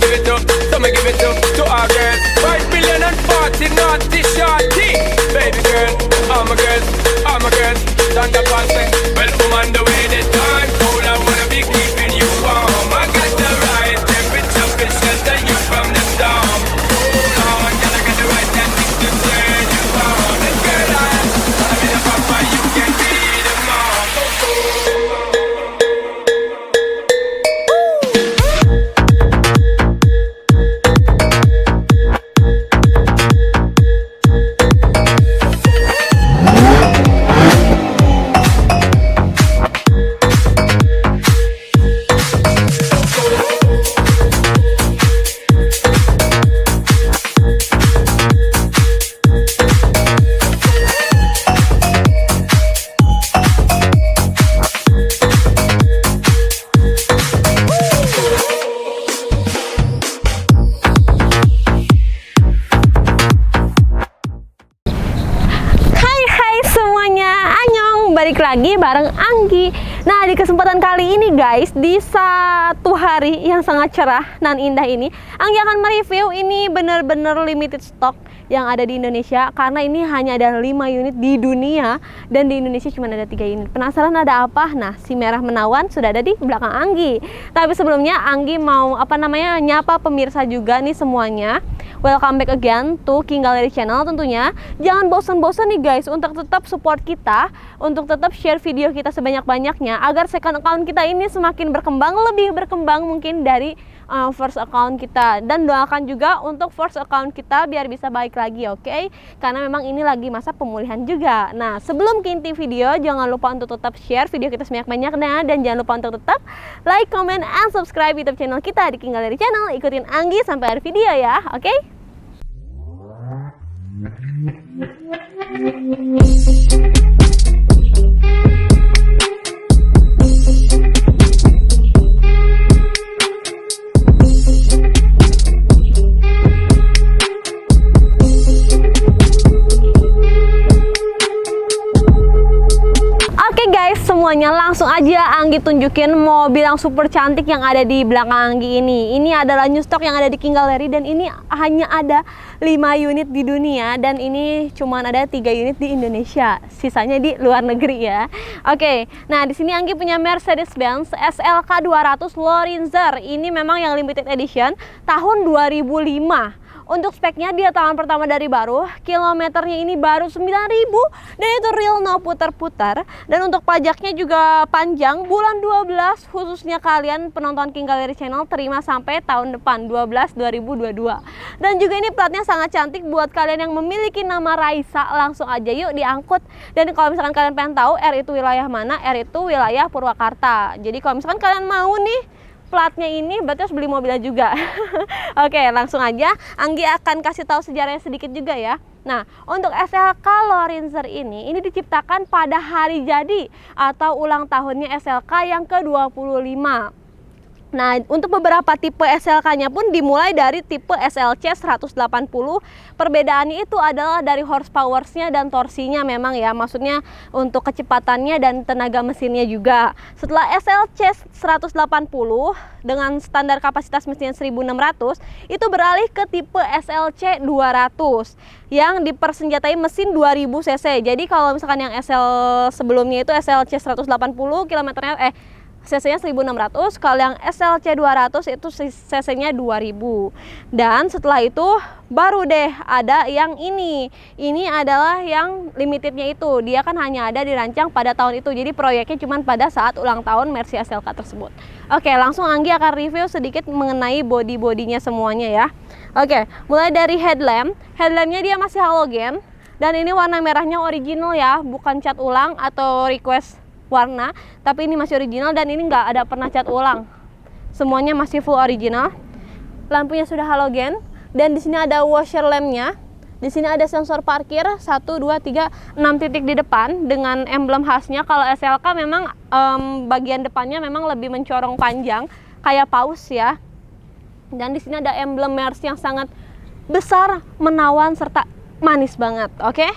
give it up, so me give it up to our girls. 5 million and 40 naughty shorty. Baby girl, all my girls, stand up and say, well, woman, the way the time cold, I wanna be keeping you warm. I got the right temperature, to shelter you from the storm. Hold on, girl, I got the right tactics to turn you on. And girl, I'm in a papa, you can be the mom. Balik lagi bareng Anggi. Nah, di kesempatan kali ini guys, di satu hari yang sangat cerah dan indah ini, Anggi akan mereview ini bener-bener limited stock yang ada di Indonesia, karena ini hanya ada 5 unit di dunia dan di Indonesia cuma ada 3 unit. Penasaran ada apa? Nah, si merah menawan sudah ada di belakang Anggi. Tapi sebelumnya Anggi mau nyapa pemirsa juga nih semuanya. Welcome back again to King Gallery Channel tentunya. Jangan bosan-bosan nih guys untuk tetap support kita, untuk tetap share video kita sebanyak-banyaknya agar second account kita ini semakin berkembang, lebih berkembang mungkin dari first account kita. Dan doakan juga untuk first account kita biar bisa baik lagi, oke? Karena memang ini lagi masa pemulihan juga. Nah, sebelum ke inti video, jangan lupa untuk tetap share video kita sebanyak-banyaknya, dan jangan lupa untuk tetap like, comment, and subscribe YouTube channel kita di King Gallery Channel. Ikutin Anggi sampai akhir video ya, oke? Semuanya langsung aja Anggi tunjukin mobil yang super cantik yang ada di belakang Anggi ini. Ini adalah new stock yang ada di King Gallery, dan ini hanya ada 5 unit di dunia, dan ini cuma ada 3 unit di Indonesia, sisanya di luar negeri ya. Oke, nah di sini Anggi punya Mercedes-Benz SLK 200 Lorenzer. Ini memang yang limited edition tahun 2005. Untuk speknya dia tahun pertama dari baru, kilometernya ini baru 9.000, dan itu real no putar-putar. Dan untuk pajaknya juga panjang, bulan 12 khususnya kalian penonton King Gallery Channel terima sampai tahun depan 2022. Dan juga ini platnya sangat cantik buat kalian yang memiliki nama Raisa, langsung aja yuk diangkut. Dan kalau misalkan kalian pengen tahu R itu wilayah mana, R itu wilayah Purwakarta. Jadi kalau misalkan kalian mau nih platnya ini, berarti harus beli mobilnya juga. Oke, langsung aja Anggi akan kasih tahu sejarahnya sedikit juga ya. Nah, untuk SLK Lorenzer ini diciptakan pada hari jadi atau ulang tahunnya SLK yang ke-25. Nah, untuk beberapa tipe SLK-nya pun dimulai dari tipe SLC 180. Perbedaannya itu adalah dari horsepower-nya dan torsinya memang ya. Maksudnya untuk kecepatannya dan tenaga mesinnya juga. Setelah SLC 180 dengan standar kapasitas mesin 1600, itu beralih ke tipe SLC 200 yang dipersenjatai mesin 2000 cc. Jadi kalau misalkan yang SL sebelumnya itu SLC 180 kilometernya cc-nya 1600, kalau yang SLC 200 itu cc-nya 2000. Dan setelah itu baru deh ada yang ini. Ini adalah yang limitednya itu. Dia kan hanya ada dirancang pada tahun itu. Jadi proyeknya cuma pada saat ulang tahun Mercy SLK tersebut. Oke, langsung Anggi akan review sedikit mengenai body-bodinya semuanya ya. Oke, mulai dari headlamp. Headlampnya dia masih halogen, dan ini warna merahnya original ya, bukan cat ulang atau request warna, tapi ini masih original, dan ini nggak ada pernah cat ulang, semuanya masih full original. Lampunya sudah halogen, dan di sini ada washer lampnya. Di sini ada sensor parkir 1, 2, 3, 6 titik di depan dengan emblem khasnya. Kalau SLK memang bagian depannya memang lebih mencorong panjang kayak paus ya. Dan di sini ada emblem Mercy yang sangat besar, menawan serta manis banget. Oke.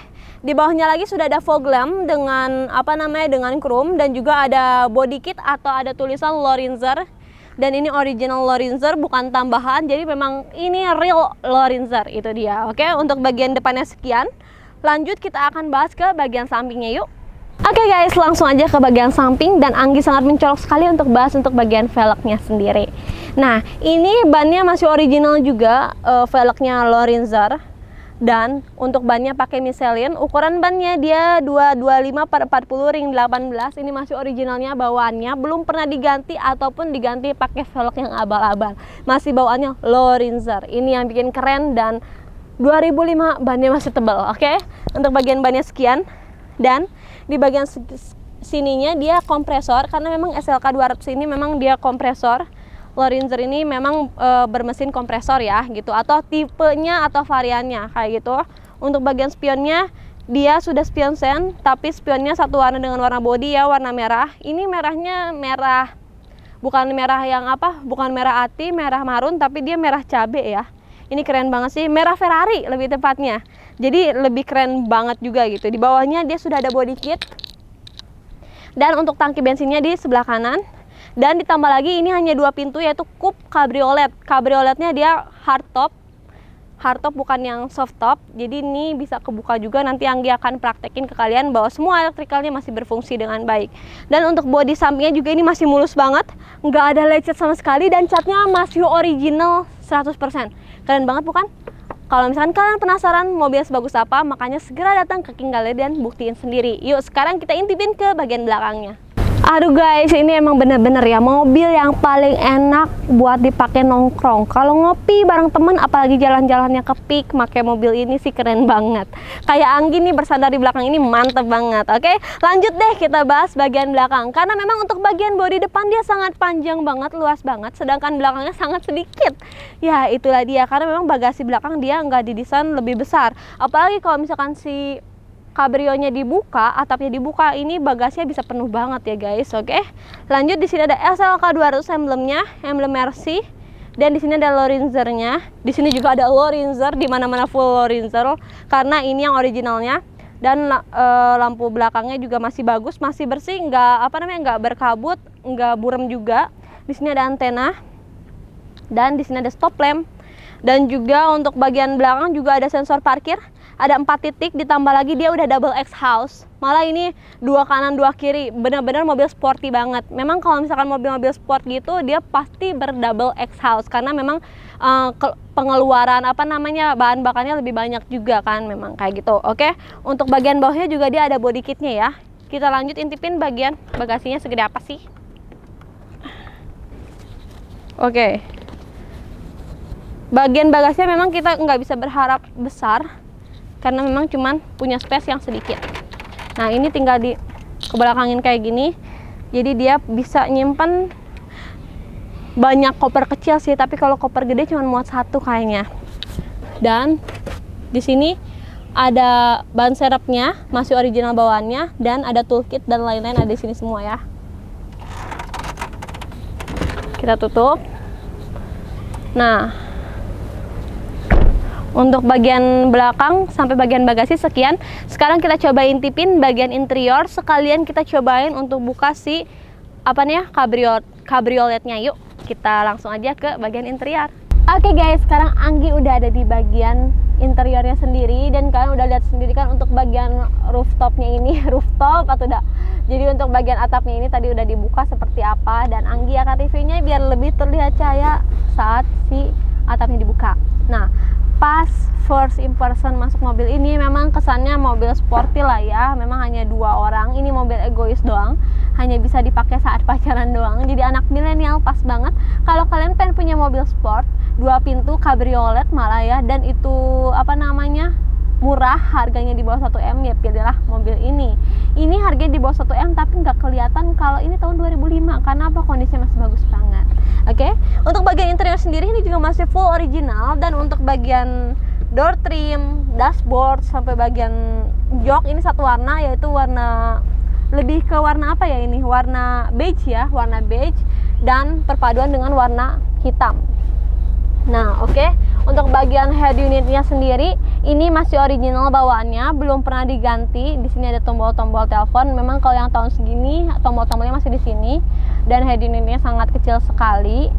Di bawahnya lagi sudah ada fog lamp dengan dengan chrome, dan juga ada body kit atau ada tulisan Lorenzer dan ini original Lorenzer, bukan tambahan. Jadi memang ini real Lorenzer, itu dia. Oke, untuk bagian depannya sekian. Lanjut kita akan bahas ke bagian sampingnya yuk. Oke guys, langsung aja ke bagian samping, dan Anggi sangat mencolok sekali untuk bahas untuk bagian velgnya sendiri. Nah, ini bannya masih original juga, velgnya Lorenzer. Dan untuk bannya pakai Michelin, ukuran bannya dia 225/40 ring 18. Ini masih originalnya bawaannya, belum pernah diganti ataupun diganti pakai velg yang abal-abal. Masih bawaannya Lorenzer. Ini yang bikin keren, dan 2005 bannya masih tebal, oke? Untuk bagian bannya sekian, dan di bagian sininya dia kompresor, karena memang SLK 200 ini memang dia kompresor. Lorenzer ini memang bermesin kompresor ya gitu, atau tipenya atau variannya kayak gitu. Untuk bagian spionnya dia sudah spion sen, tapi spionnya satu warna dengan warna body ya, warna merah. Ini merahnya merah, bukan merah yang apa, bukan merah ati, merah marun, tapi dia merah cabe ya. Ini keren banget sih, merah Ferrari lebih tepatnya. Jadi lebih keren banget juga gitu. Di bawahnya dia sudah ada body kit, dan untuk tangki bensinnya di sebelah kanan. Dan ditambah lagi ini hanya 2 pintu, yaitu coupe cabriolet. Cabrioletnya dia hardtop bukan yang soft top. Jadi ini bisa kebuka juga. Nanti Anggi akan praktekin ke kalian bahwa semua elektrikalnya masih berfungsi dengan baik. Dan untuk bodi sampingnya juga ini masih mulus banget, nggak ada lecet sama sekali, dan catnya masih original 100%. Keren banget bukan? Kalau misalkan kalian penasaran mobil sebagus apa, makanya segera datang ke King Gallery dan buktiin sendiri. Yuk sekarang kita intipin ke bagian belakangnya. Aduh guys, ini emang bener-bener ya mobil yang paling enak buat dipakai nongkrong. Kalau ngopi bareng temen, apalagi jalan-jalannya ke Peak, pakai mobil ini sih keren banget. Kayak Anggi nih bersandar di belakang ini mantep banget. Oke, lanjut deh kita bahas bagian belakang. Karena memang untuk bagian bodi depan dia sangat panjang banget, luas banget, sedangkan belakangnya sangat sedikit. Ya itulah dia, karena memang bagasi belakang dia nggak didesain lebih besar. Apalagi kalau misalkan si Cabrionya dibuka, atapnya dibuka, ini bagasinya bisa penuh banget ya guys. Oke. Lanjut, di sini ada SLK 200 emblemnya, emblem Mercy, dan di sini ada Lorenzernya. Di sini juga ada Lorenzer, di mana-mana full Lorenzer karena ini yang originalnya. Dan lampu belakangnya juga masih bagus, masih bersih, nggak berkabut, nggak buram juga. Di sini ada antena, dan di sini ada stop lamp, dan juga untuk bagian belakang juga ada sensor parkir. Ada 4 titik, ditambah lagi dia udah double exhaust. Malah ini 2 kanan 2 kiri, benar-benar mobil sporty banget. Memang kalau misalkan mobil-mobil sport gitu, dia pasti berdouble exhaust karena memang pengeluaran bahan bakarnya lebih banyak juga kan, memang kayak gitu. Oke. Untuk bagian bawahnya juga dia ada body kitnya ya. Kita lanjut intipin bagian bagasinya segede apa sih. Oke. Bagian bagasinya memang kita nggak bisa berharap besar, karena memang cuman punya space yang sedikit. Nah ini tinggal di kebelakangin kayak gini, jadi dia bisa nyimpan banyak koper kecil sih, tapi kalau koper gede cuma muat 1 kayaknya. Dan di sini ada ban serepnya, masih original bawaannya, dan ada toolkit dan lain-lain ada di sini semua ya. Kita tutup. Nah, untuk bagian belakang sampai bagian bagasi sekian. Sekarang kita coba intipin bagian interior, sekalian kita cobain untuk buka si cabrioletnya. Yuk kita langsung aja ke bagian interior. Oke guys, sekarang Anggi udah ada di bagian interiornya sendiri, dan kalian udah lihat sendiri kan untuk bagian rooftopnya ini rooftop atau enggak. Jadi untuk bagian atapnya ini tadi udah dibuka seperti apa, dan Anggi akan reviewnya biar lebih terlihat cahaya saat si atapnya dibuka. Nah, pas first impression masuk mobil ini memang kesannya mobil sporty lah ya. Memang hanya 2 orang, ini mobil egois doang, hanya bisa dipakai saat pacaran doang. Jadi anak milenial pas banget kalau kalian pengen punya mobil sport 2 pintu cabriolet malah ya, dan itu murah, harganya di bawah 1 M, ya pilihlah mobil ini. Ini harganya di bawah 1 M tapi nggak kelihatan kalau ini tahun 2005 karena apa, kondisinya masih bagus banget. Oke. Untuk bagian interior sendiri ini juga masih full original, dan untuk bagian door trim, dashboard sampai bagian jok ini satu warna, yaitu warna lebih ke warna apa ya ini? Warna beige ya, warna beige, dan perpaduan dengan warna hitam. Nah, oke. Untuk bagian head unitnya sendiri ini masih original bawaannya, belum pernah diganti. Di sini ada tombol-tombol telepon. Memang kalau yang tahun segini tombol-tombolnya masih di sini. dan head unitnya sangat kecil sekali.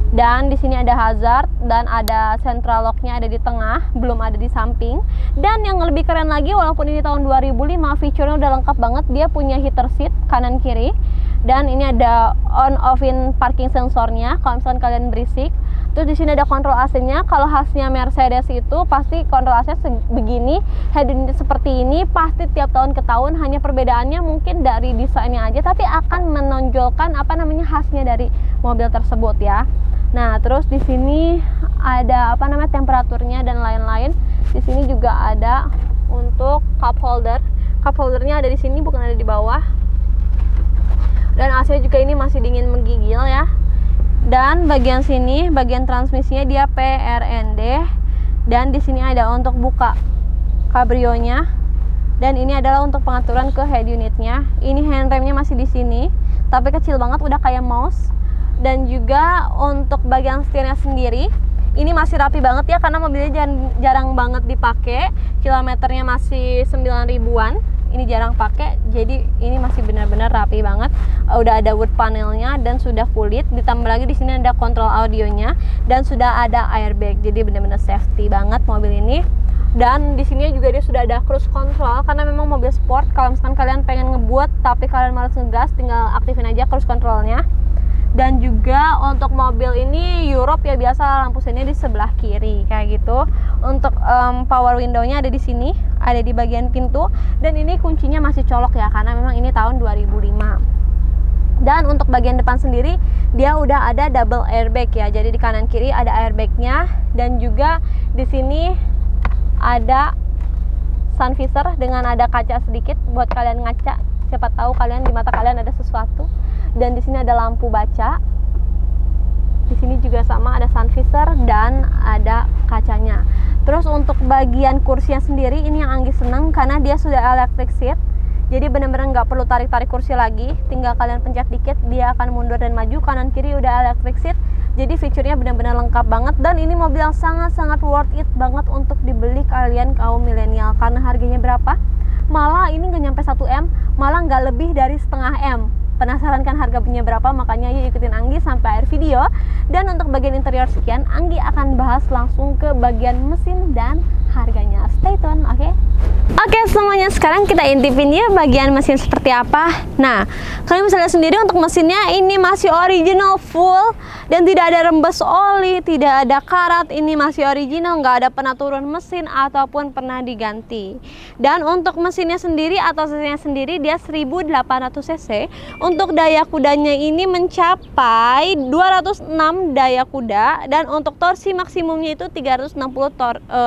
Dan di sini ada hazard dan ada central locknya ada di tengah, belum ada di samping. Dan yang lebih keren lagi, walaupun ini tahun 2005, fiturnya udah lengkap banget. Dia punya heater seat kanan kiri, dan ini ada on off in parking sensornya kalau misalkan kalian berisik. Terus di sini ada kontrol AC-nya. Kalau khasnya Mercedes itu pasti kontrol AC begini, head unit seperti ini, pasti tiap tahun ke tahun. Hanya perbedaannya mungkin dari desainnya aja, tapi akan menonjolkan khasnya dari mobil tersebut ya. Nah, terus di sini ada temperaturnya dan lain-lain. Di sini juga ada untuk cup holder. Cup holdernya ada di sini, bukan ada di bawah. Dan AC juga ini masih dingin menggigil ya. Dan bagian sini, bagian transmisinya dia PRND. Dan di sini ada untuk buka kabrionya. Dan ini adalah untuk pengaturan ke head unitnya. Ini handremnya masih di sini, tapi kecil banget, udah kayak mouse. Dan juga untuk bagian setirnya sendiri ini masih rapi banget ya, karena mobilnya jarang banget dipakai. Kilometernya masih 9 ribuan. Ini jarang pakai, jadi ini masih benar-benar rapi banget. Udah ada wood panelnya dan sudah kulit. Ditambah lagi di sini ada kontrol audionya dan sudah ada airbag. Jadi benar-benar safety banget mobil ini. Dan di sini juga dia sudah ada cruise control, karena memang mobil sport. Kalau misalkan kalian pengen ngebuat tapi kalian malas ngegas, tinggal aktifin aja cruise controlnya. Dan juga untuk mobil ini Europe ya, biasa lampu seinnya di sebelah kiri kayak gitu. Untuk power window-nya ada di sini, ada di bagian pintu. Dan ini kuncinya masih colok ya, karena memang ini tahun 2005. Dan untuk bagian depan sendiri dia udah ada double airbag ya. Jadi di kanan kiri ada airbagnya. Dan juga di sini ada sun visor dengan ada kaca sedikit buat kalian ngaca. Siapa tahu kalian di mata kalian ada sesuatu. Dan di sini ada lampu baca. Di sini juga sama, ada sun visor dan ada kacanya. Terus untuk bagian kursinya sendiri ini yang Anggi seneng, karena dia sudah electric seat. Jadi benar-benar nggak perlu tarik-tarik kursi lagi. Tinggal kalian pencet dikit, dia akan mundur dan maju. Kanan kiri udah electric seat. Jadi fiturnya benar-benar lengkap banget. Dan ini mobil yang sangat-sangat worth it banget untuk dibeli kalian kaum milenial. Karena harganya berapa? Malah ini nggak nyampe 1M, malah nggak lebih dari setengah M. Penasaran kan harganya berapa? Makanya yuk ikutin Anggi sampai akhir video. Dan untuk bagian interior sekian, Anggi akan bahas langsung ke bagian mesin dan harganya. Stay tune, oke? Oke semuanya, sekarang kita intipin ya bagian mesin seperti apa. Nah, kalian bisa lihat sendiri untuk mesinnya ini masih original full dan tidak ada rembes oli, tidak ada karat. Ini masih original, nggak ada pernah turun mesin ataupun pernah diganti. Dan untuk mesinnya sendiri atau cc-nya sendiri dia 1800 cc. Untuk daya kudanya ini mencapai 206 daya kuda, dan untuk torsi maksimumnya itu 360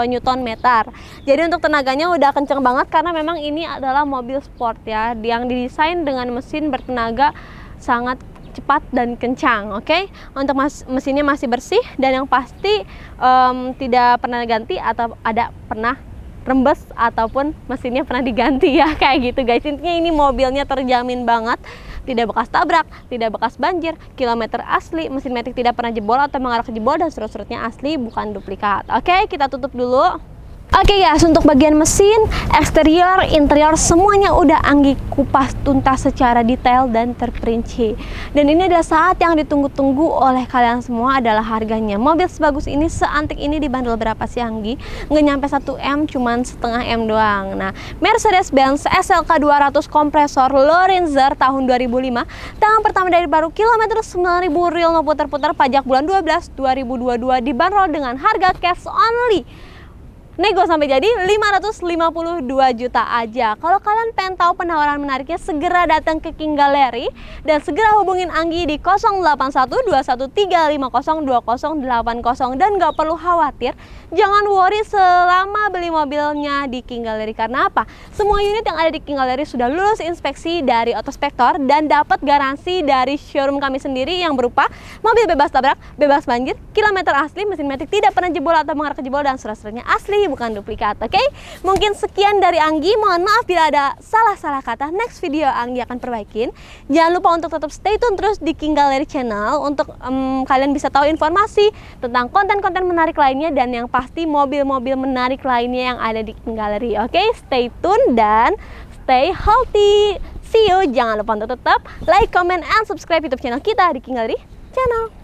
Newton meter. Jadi untuk tenaganya udah kenceng banget, karena memang ini adalah mobil sport ya, yang didesain dengan mesin bertenaga sangat cepat dan kencang. Oke, untuk mesinnya masih bersih, dan yang pasti tidak pernah ganti atau ada pernah rembes ataupun mesinnya pernah diganti ya, kayak gitu guys. Intinya ini mobilnya terjamin banget, tidak bekas tabrak, tidak bekas banjir, kilometer asli, mesin matic tidak pernah jebol atau mengarah ke jebol, dan surut-surutnya asli bukan duplikat. Oke, kita tutup dulu. Oke guys, untuk bagian mesin, eksterior, interior semuanya udah Anggi kupas tuntas secara detail dan terperinci. Dan ini adalah saat yang ditunggu-tunggu oleh kalian semua, adalah harganya. Mobil sebagus ini, seantik ini dibanderol berapa sih Anggi? Nggak nyampe 1M, cuman setengah M doang. Nah, Mercedes-Benz SLK 200 kompresor Lorenzer tahun 2005, tahun pertama dari baru, kilometer 9.000 real, no putar-putar, pajak bulan 12 2022, dibanderol dengan harga cash only. Nego sampai jadi 552 juta aja. Kalau kalian pengen tahu penawaran menariknya, segera datang ke King Gallery dan segera hubungin Anggi di 081213502080. Dan nggak perlu khawatir, jangan worry selama beli mobilnya di King Gallery. Karena apa? Semua unit yang ada di King Gallery sudah lulus inspeksi dari Autospektor dan dapat garansi dari showroom kami sendiri yang berupa mobil bebas tabrak, bebas banjir, kilometer asli, mesin matic tidak pernah jebol atau mengarah ke jebol, dan surat-suratnya asli bukan duplikat. Oke, mungkin sekian dari Anggi. Mohon maaf bila ada salah-salah kata. Next video Anggi akan perbaikin. Jangan lupa untuk tetap stay tune terus di King Gallery Channel untuk kalian bisa tahu informasi tentang konten-konten menarik lainnya, dan yang pasti mobil-mobil menarik lainnya yang ada di King Gallery. Oke, stay tune dan stay healthy. See you. Jangan lupa untuk tetap like, comment, and subscribe YouTube channel kita di King Gallery Channel.